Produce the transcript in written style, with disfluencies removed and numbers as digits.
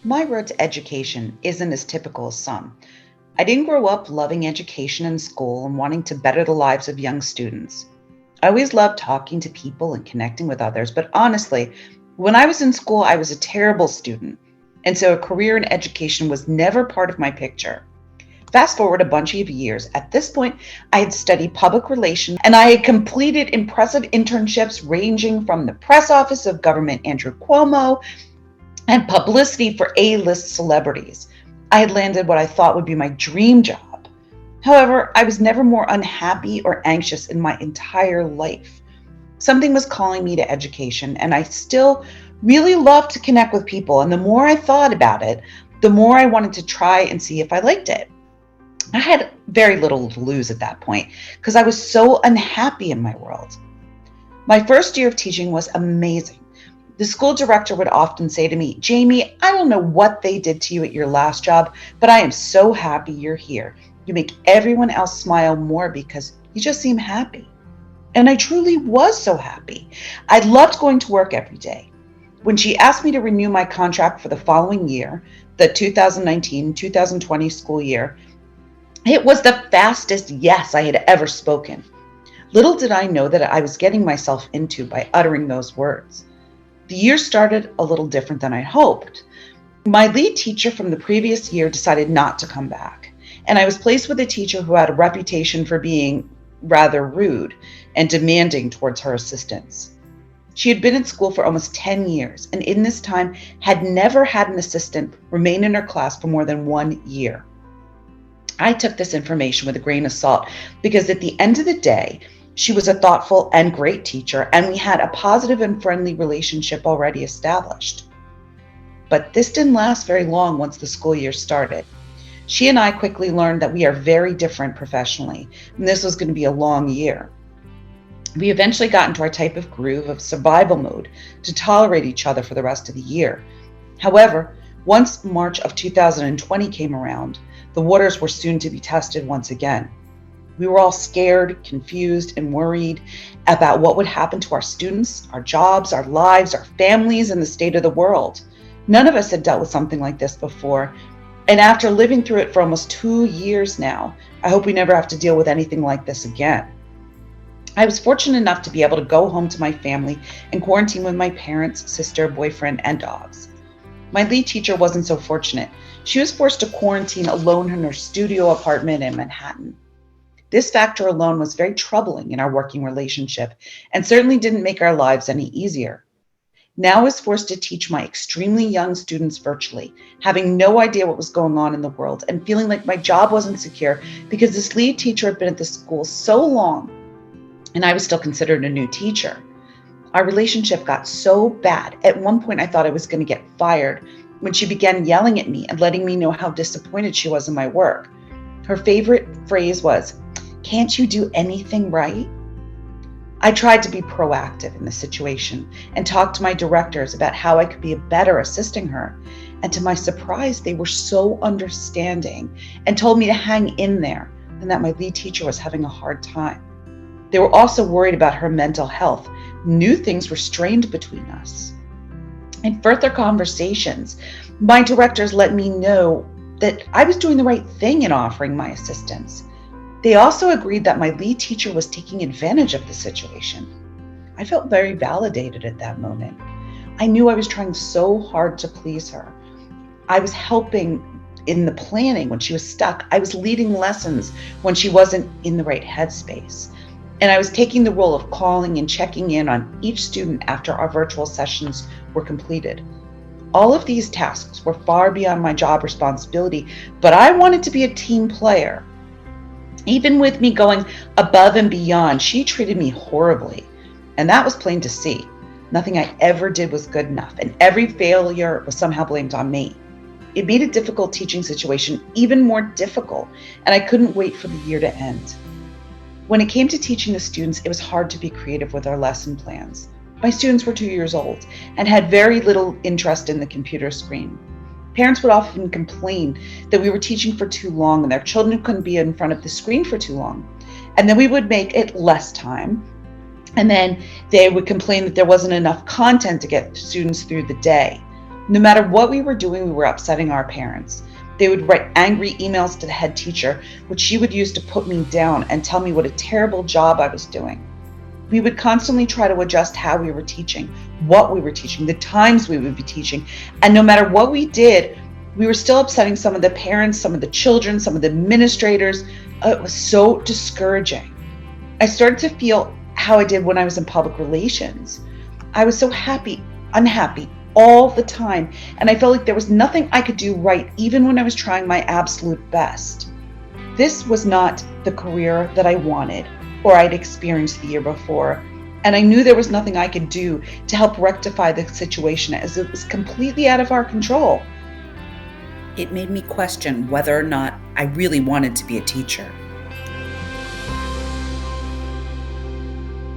My road to education isn't as typical as some. I didn't grow up loving education in school and wanting to better the lives of young students. I always loved talking to people and connecting with others, but honestly, when I was in school, I was a terrible student. And so a career in education was never part of my picture. Fast forward a bunch of years. At this point, I had studied public relations and I had completed impressive internships ranging from the press office of Government Andrew Cuomo and publicity for A-list celebrities. I had landed what I thought would be my dream job. However, I was never more unhappy or anxious in my entire life. Something was calling me to education, and I still really loved to connect with people. And the more I thought about it, the more I wanted to try and see if I liked it. I had very little to lose at that point because I was so unhappy in my world. My first year of teaching was amazing. The school director would often say to me, Jamie, I don't know what they did to you at your last job, but I am so happy you're here. You make everyone else smile more because you just seem happy. And I truly was so happy. I loved going to work every day. When she asked me to renew my contract for the following year, the 2019-2020 school year, it was the fastest yes I had ever spoken. Little did I know that I was getting myself into by uttering those words. The year started a little different than I hoped. My lead teacher from the previous year decided not to come back, and I was placed with a teacher who had a reputation for being rather rude and demanding towards her assistants. She had been in school for almost 10 years, and in this time had never had an assistant remain in her class for more than 1 year. I took this information with a grain of salt because at the end of the day, she was a thoughtful and great teacher, and we had a positive and friendly relationship already established. But this didn't last very long once the school year started. She and I quickly learned that we are very different professionally, and this was going to be a long year. We eventually got into our type of groove of survival mode to tolerate each other for the rest of the year. However, once March of 2020 came around, the waters were soon to be tested once again. We were all scared, confused, and worried about what would happen to our students, our jobs, our lives, our families, and the state of the world. None of us had dealt with something like this before, and after living through it for almost 2 years now, I hope we never have to deal with anything like this again. I was fortunate enough to be able to go home to my family and quarantine with my parents, sister, boyfriend, and dogs. My lead teacher wasn't so fortunate. She was forced to quarantine alone in her studio apartment in Manhattan. This factor alone was very troubling in our working relationship and certainly didn't make our lives any easier. Now I was forced to teach my extremely young students virtually, having no idea what was going on in the world and feeling like my job wasn't secure because this lead teacher had been at the school so long and I was still considered a new teacher. Our relationship got so bad. At one point, I thought I was going to get fired when she began yelling at me and letting me know how disappointed she was in my work. Her favorite phrase was, "Can't you do anything right?" I tried to be proactive in the situation and talked to my directors about how I could be better assisting her. And to my surprise, they were so understanding and told me to hang in there and that my lead teacher was having a hard time. They were also worried about her mental health. New things were strained between us. In further conversations, my directors let me know that I was doing the right thing in offering my assistance. They also agreed that my lead teacher was taking advantage of the situation. I felt very validated at that moment. I knew I was trying so hard to please her. I was helping in the planning when she was stuck. I was leading lessons when she wasn't in the right headspace. And I was taking the role of calling and checking in on each student after our virtual sessions were completed. All of these tasks were far beyond my job responsibility, but I wanted to be a team player. Even with me going above and beyond, she treated me horribly. And that was plain to see. Nothing I ever did was good enough, and every failure was somehow blamed on me. It made a difficult teaching situation even more difficult, and I couldn't wait for the year to end. When it came to teaching the students, it was hard to be creative with our lesson plans. My students were 2 years old and had very little interest in the computer screen. Parents would often complain that we were teaching for too long and their children couldn't be in front of the screen for too long. And then we would make it less time. And then they would complain that there wasn't enough content to get students through the day. No matter what we were doing, we were upsetting our parents. They would write angry emails to the head teacher, which she would use to put me down and tell me what a terrible job I was doing. We would constantly try to adjust how we were teaching, what we were teaching, the times we would be teaching. And no matter what we did, we were still upsetting some of the parents, some of the children, some of the administrators. It was so discouraging. I started to feel how I did when I was in public relations. I was so unhappy all the time, and I felt like there was nothing I could do right, even when I was trying my absolute best. This was not the career that I wanted or I'd experienced the year before, and I knew there was nothing I could do to help rectify the situation as it was completely out of our control. It made me question whether or not I really wanted to be a teacher.